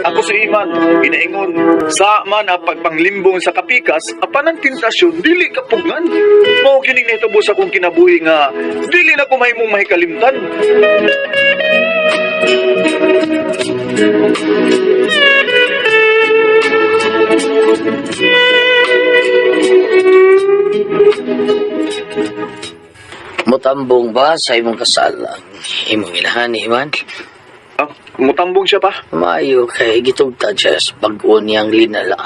Ako si Iman, ginaingon. Sa man ang pagpanglimbong sa kapikas, apan ang tentasyon, dili kapugngan. Mao kining nahitabo sa akong kinabuhi nga, dili na ko mahimong mahikalimtan. Mutambong ba sa imong kasal ang imong ilahan ni Iman? Ah, mutambong siya pa. Maayo kay gitugtad siya sa pag-o niyang linala.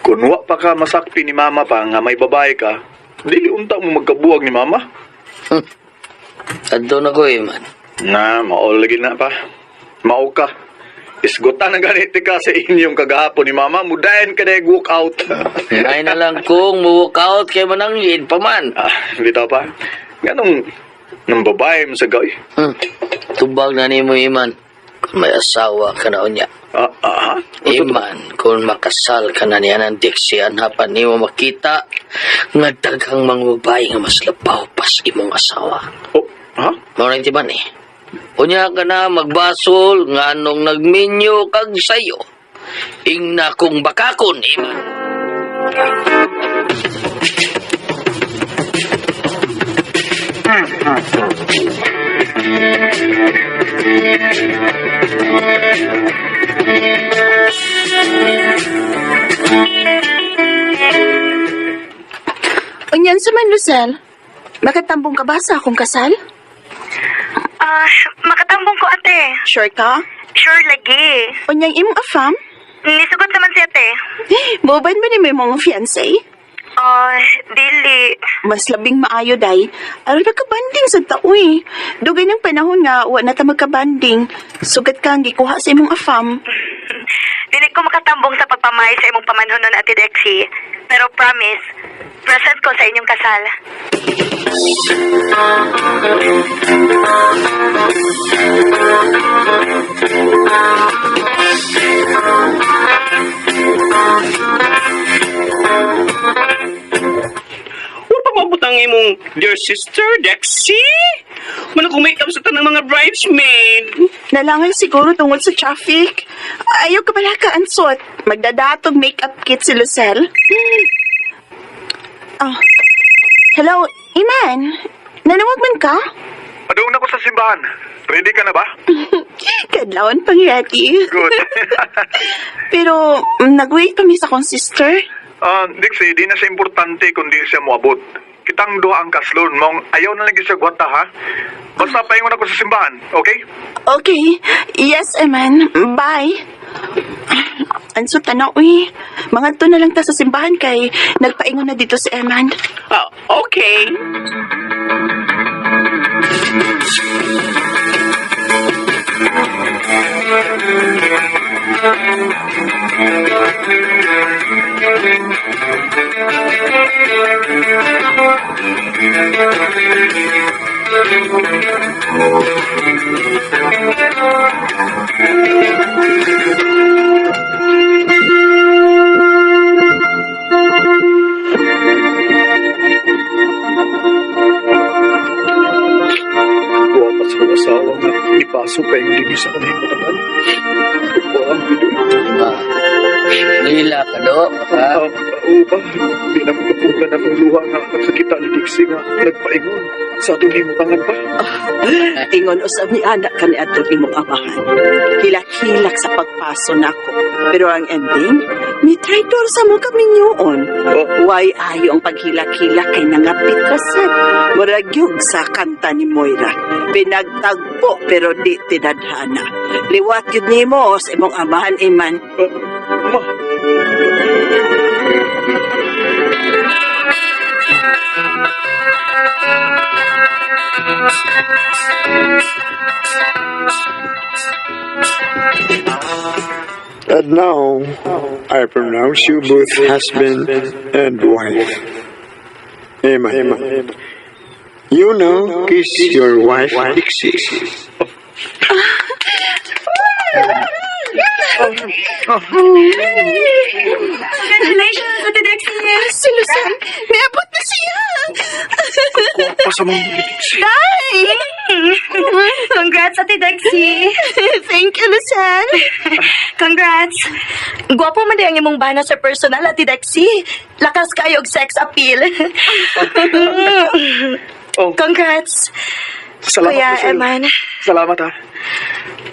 Kung wa pa ka masakpi ni mama pa nga may babae ka, dili unta mo magkabuwag ni mama. Adto na ko, Iman. Na, maol lagi na pa. Mao ka. Isgutan na ganiti ka sa inyong kagahapon ni mama, mudayan ka na walk out. Ay na lang kung mu-walk out kay manangin pa man. Bitaw pa. Ganong nang babae mo sa gawin. Tubag na ni mo, Iman. Kung may asawa ka na unya. Iman, kung makasal ka na niya ng diksiyan, hapan ni mo makita nga daghang mga babae nga mas labaw pas imong asawa. Oh, ha? Maulang tiban eh. Unya ka na magbasol nga anong nagminyo kag sayo. Ingna kong bakakon, Iman. Unyan sa man, Lucel. Makatambong ka ba sa akong kasal? Makatambong ko, ate. Sure ka? Sure lagi. Unyang imong afam? Nisugot naman si ate. Boban ba ni may mga fiancé? Dili. Mas labing maayo, day. Aral magkabanding sa taoy. Dugay ng panahon nga, wa na ta magkabanding. Sugat kang gikuha sa imong afam. Dili ko makatambong sa pagpamay sa imong pamanhon nun, ate Dexie. Pero promise, present ko sa inyong kasal. Mabutang imong dear sister, Dexie? Wala kong make-up sa tanang mga bridesmaid. Nalangan siguro tungod sa traffic. Ayaw ka pala ka ansot. Magdadatog makeup kit si Lucel. Hello, Iman. Nanawag man ka? Padung na ko sa simbahan. Ready ka na ba? Kadlawan pang ready. Good. Pero, nag-wait pa mi sa akong sister. Dixie, di na siya importante kung di siya moabot. Kitang duha ang kaslon mong ayaw na lagi siya gwata, ha? Basta paingon ako sa simbahan, okay? Okay. Yes, Eman. Bye. Anso tanaw, mga to na lang ta sa simbahan kay nagpaingon na dito si Eman. Okay. Buwapas ko asawa nga ipasok pa yung dini sa kanay ko naman. Buwang video. Lila ka do, ha? Oo ba? Di na ko kapugan akong luha nga nagsakita ni Dixie nga nagpaingon. Sa atong himutangan pa. Ingon usab ni anak ka ni atong imong amahan. Hilak-hilak sa pagpaso nako. Pero ang ending, may traitor sa mo kami niyoon. Why ayo ang paghilak-hilak kay nangapit ka sa muragyog sa kanta ni Moira. Pinagtagpo pero di tinadhana. Liwat yun ni mo sa imong amahan, Iman. Ma. And now, I pronounce you both husband and wife. Amen. You now kiss your wife, Dixie. Congratulations, Ate Dexy! Si Lucen, naabot na siya. Kuwapa sa mga Dixie. Day! Congrats, Ate Dexy! Thank you, Lucen. Congrats! Gwapo man di ang imong bana sa personal, Ate Dexy. Lakas kayo og sex appeal. Oh, Congrats, salamat Kuya Lucille. Eman. Salamat ha.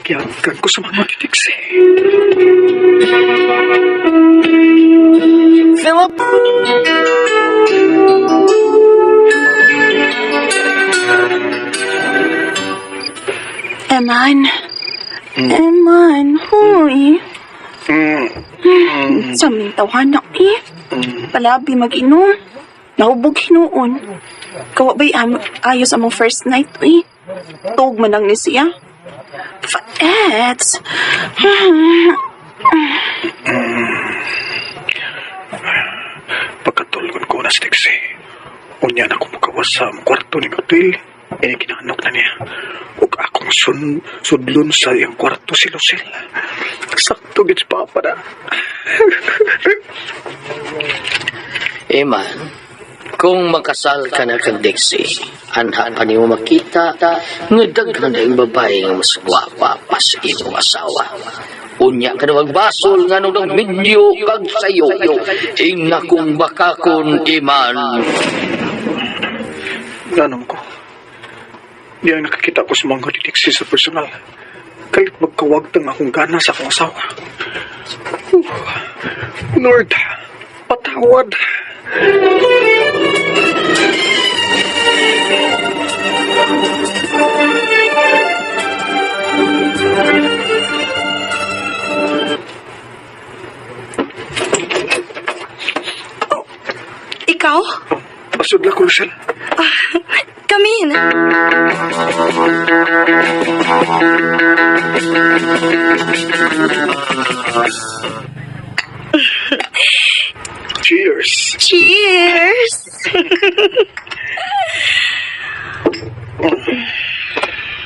Kaya ko sa mga Dixie. Philip? Eman. Eman, huy. Saming tawanak eh. Palabi mag-inom. Nahubog hinuon. Kawa ba'y ayos among first night eh. Tug man lang ni siya. Faets. Pagkatulgon ko na si Dixie. Unya na ko makawas sa kwarto ng hotel. Kinahanok na niya. Ug akong sudlon sa iyang kwarto si Lucille. Sakto gits papa na. Iman, kung makasal ka na kang Dixie, anhan pa niyo makita nga daghan na yung babae nga mas gwapa pa sa iyong asawa. Unya ka na magbasol nga nung medyo kag sayo. Ingna kong bakakon, Iman. Ganun ko. Di ang nakakita ko sa mga Dixie sa personal. Kahit magkawagtang akong gana sa akong asawa. Lord, patawad. Ikaw? Pasudla ko, Lucille. Come in. Cheers. Cheers!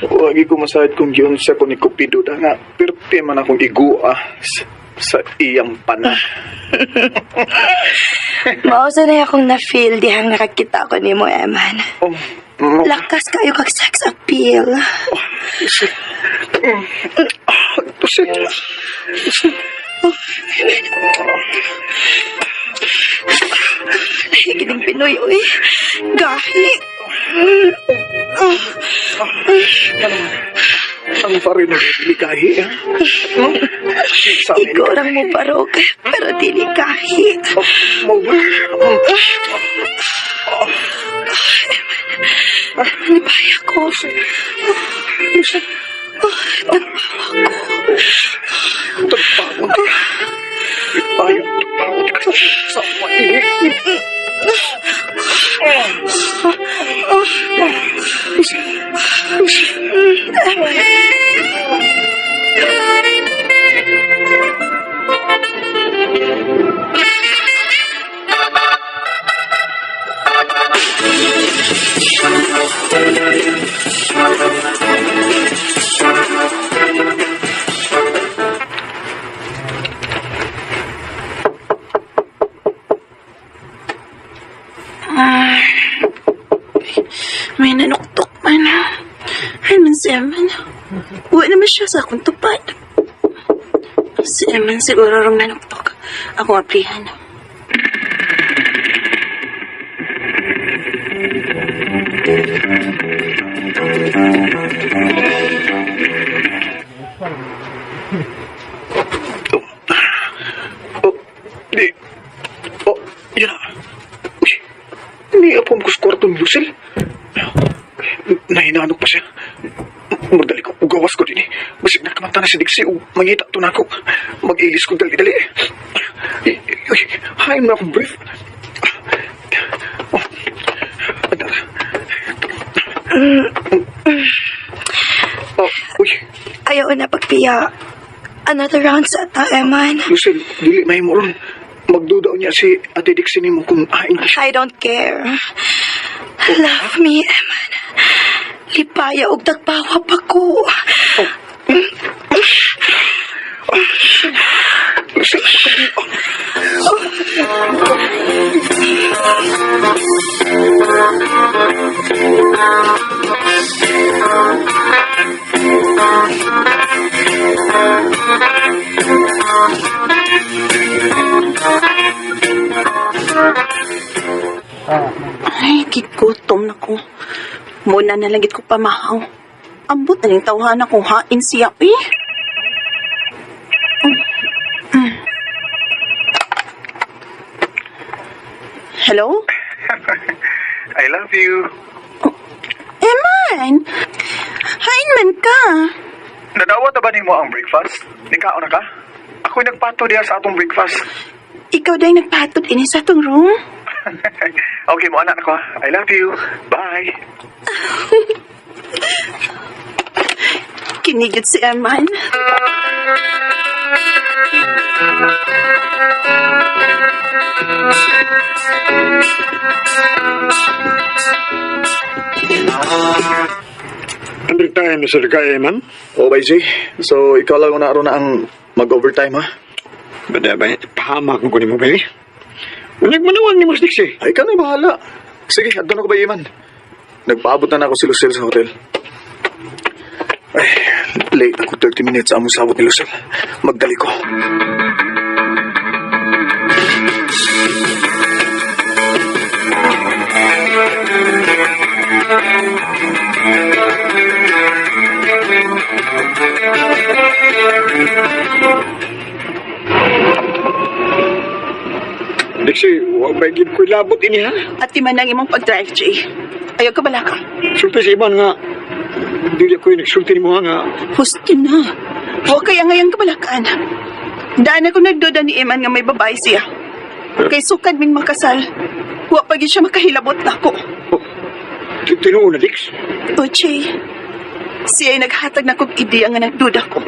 Wagi ko masahid kung yun sa ko ni Cupido da nga. Pero man akong igua sa iyang pana. Mausa na akong na-feel dihang nakakita ko ni mo, Eman. Oh, Lakas kayo kag sex appeal. Lucille. Lucille. Gining Pinoy, uy. Gahi. Ang pari na likahi, ha? Sa amin. Ikaw lang mo parok, pero dili gahi. Mo ba? Nibaya ko. Tagpawag ka. Tagpawag ka sa mga May nanuktok man. Ay, man si Eman. Uwi naman siya sa akong tupad. Si Eman siguro rong nanuktok. Ako aplihan. Di. Oh, yan na. Uy, hindi ako sa kwarto ni Lucille. Nahinanok pa siya. Magdali ko, ugawas ko din eh. Basig nakamanta na si Dixie, mangita to na ako. Mag-ilis ko dali-dali eh. Uy, hain mo akong brief. Oh, andara. Oh, uy, Ayaw na pagpiya. Another round sa ata, Eman. Lucille, dili may mo ron. Magdudaw niya si Ate Dixie ni mo kung hain ko siya. I don't care. Love me, Eman. Lipaya og tagpawa pa ko. Ay, gigutom na ko. Muna na langit ko pamahaw. Ambot na ning tawhan akong hain siya, eh. Hello? I love you. Eman! Hain man ka. Nadawat na ba nimo ang breakfast? Nikaon na ka? Ako'y nagpato diya sa atong breakfast. Ikaw dahil nagpatod ini sa atong room? Okay mo anak ko. I love you. Bye. Kinigit si Eman. Undertime na sir ka, Eman. Oh, bye, Jay. So, ikaw lang na na ang mag-overtime, ha? Bada ba, pahamak ko ni mo ba eh? Nagmanawag ni Mas Dixie. Ay, ka na bahala. Sige, agdan ako ba, Iman? Nagpaabot na ako si Lucille sa hotel. Ay, late ako 30 minutes sa among sabot ni Lucille. Magdali ko. Dixie, huwag ba gid ko labot ini ha? At di man ang imong pag-drive, Jay. Ayaw ka bala ka. Sulti sa iban nga. Dili ko yung nagsulti ni mo nga. Husto na. Huwag kaya ngayang kabalakan. Daan ako nagduda ni Eman nga may babae siya. Kay sukad ming makasal. Huwag pag siya makahilabot na ako. Tinuon na, Dix. O, Jay. Siya ay naghatag na kong ideya nga nagduda ko.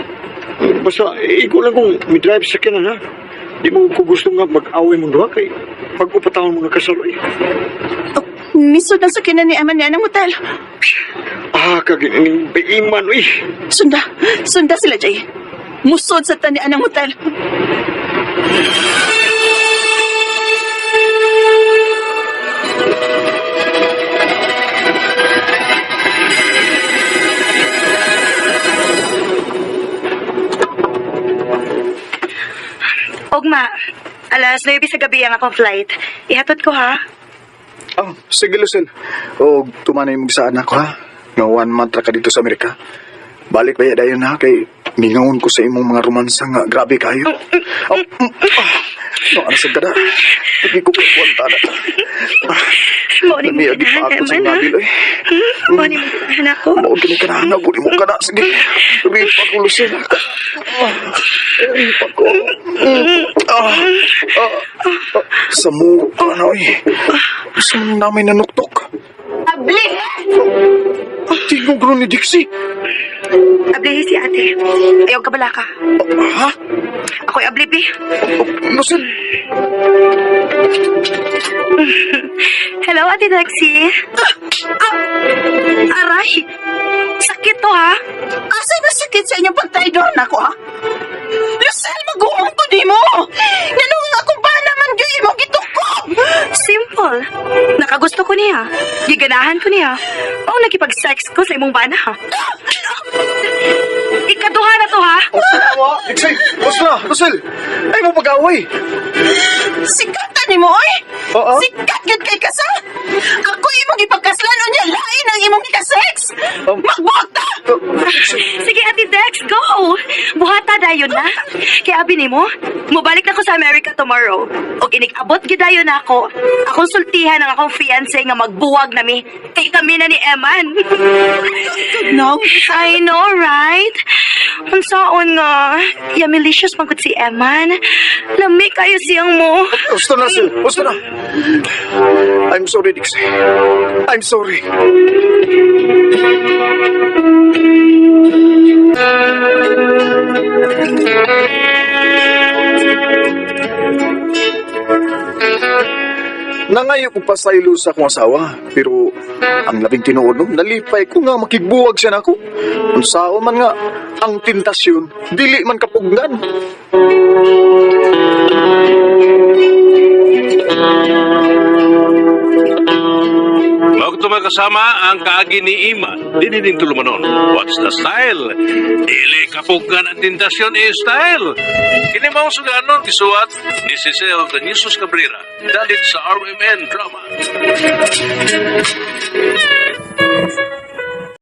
Basta, ikaw lang kung midrive sa kanan ha. Di mo ko gusto nga mag-away mo doha kay pag-upatahon mo nga kasal eh. Oh, misod na sa kinan ni Eman yan ang motel. Kagining baiman eh. Sunda sila, Jay. Musod sa tanian ng motel. Ugma, alas 9 sa gabi ang akong flight. Ihatod ko, ha? Oh, sige, Lucille. O, tumanay mo saan ako, ha? Nga 1 month ra ka dito sa Amerika. Balik ba dayon ha? Kay ningawon ko sa imong mga romansa nga grabe kayo. No, ano sa gada? Hindi ko kuwanta na. Maunin mo Namiagi pa ako sa Eman, ha? nabil, eh. Maunin mo ganahan ako. Mao gini ka na, naguli mo ka na. Sige, ripa ko, Lucille. Ripa ko. Sa mukha na, eh. Gusto mo namin nanuktok. Abli! Tingog ron ni Dixie. Ablihi si ate. Ayaw ka bala ka. Ha? Ako'y ablibi. Lucille. Hello, Ate Dexie. Aray! Sakit to, ha? Asa na sakit sa inyong pagtraidor na ko, ha? Lucille, mag-uong ko di mo! Nanong akong ba naman yung imong gitukop! Simple. Nakagusto ko niya. Giganahan ko niya. O, nakipag-sex ko sa imong bana, ha? Ikaduha na to, ha? Dixie, basta, Lucille. Ay mo pag-away. Sikatan ni mo, oy! Oo. Sikat gud kay kasa! Ako imong ipagkaslan o niya lain ang imong ika-sex! Magbuhat ta! Sige, Ate Dex, go! Buhata dayon na. Kaya abi ni mo, mubalik na ko sa America tomorrow. O inig-abot gidayon na ako. Akong sultihan ang akong fiancé nga magbuwag nami. Kay kami na ni Eman. No? I know, right? Ang saon nga, yamilicious magod si Eman. Lami kayo siyang mo. Basta na, Lucille. Basta na. I'm sorry, Dixie. I'm sorry. Nangayo ko pa sa ilo sa akong asawa, pero Ang labing tinuod no, nalipay ko nga makigbuwag siya nako. Unsao man nga ang tentasyon dili man kapugnan. Huwag tumakasama ang kaagi ni Iman. Dinining tulumanon. What's the style? Dili kapugnan ang tentasyon style. Kini mao suganon gisuwat ni Cecil Canizos Cabrera. Dalit sa RMN Drama.